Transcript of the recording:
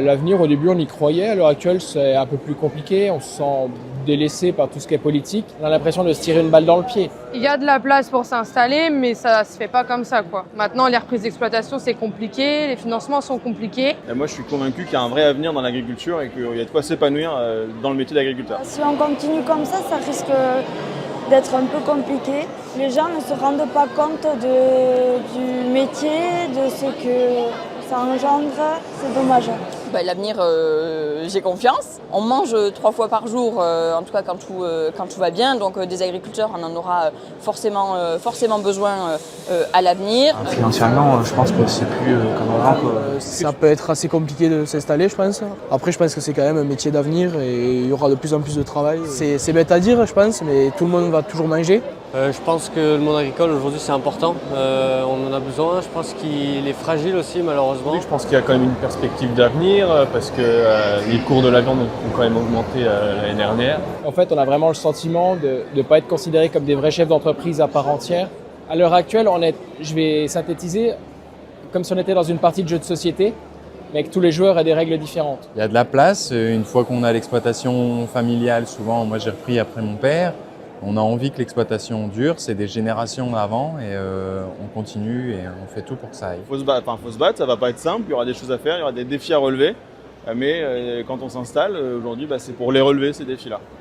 L'avenir, au début, on y croyait. À l'heure actuelle, c'est un peu plus compliqué. On se sent délaissé par tout ce qui est politique. On a l'impression de se tirer une balle dans le pied. Il y a de la place pour s'installer, mais ça se fait pas comme ça, quoi. Maintenant, les reprises d'exploitation, c'est compliqué, les financements sont compliqués. Et moi, je suis convaincu qu'il y a un vrai avenir dans l'agriculture et qu'il y a de quoi s'épanouir dans le métier d'agriculteur. Si on continue comme ça risque d'être un peu compliqué. Les gens ne se rendent pas compte du métier, de ce que ça engendre. C'est dommage. L'avenir, j'ai confiance. On mange 3 fois par jour, en tout cas quand tout va bien. Donc des agriculteurs, on en aura forcément besoin à l'avenir. Financièrement, je pense que c'est plus comme avant. Ça peut être assez compliqué de s'installer, je pense. Après, je pense que c'est quand même un métier d'avenir et il y aura de plus en plus de travail. C'est bête à dire, je pense, mais tout le monde va toujours manger. Je pense que le monde agricole aujourd'hui c'est important, on en a besoin, je pense qu'il est fragile aussi malheureusement. Je pense qu'il y a quand même une perspective d'avenir parce que les cours de la viande ont quand même augmenté l'année dernière. En fait, on a vraiment le sentiment de ne pas être considérés comme des vrais chefs d'entreprise à part entière. À l'heure actuelle, je vais synthétiser, comme si on était dans une partie de jeu de société, mais avec tous les joueurs et des règles différentes. Il y a de la place, une fois qu'on a l'exploitation familiale, souvent moi j'ai repris après mon père. On a envie que l'exploitation dure, c'est des générations avant et on continue et on fait tout pour que ça aille. Faut se battre, ça va pas être simple, il y aura des choses à faire, il y aura des défis à relever. Mais quand on s'installe, aujourd'hui, c'est pour les relever ces défis-là.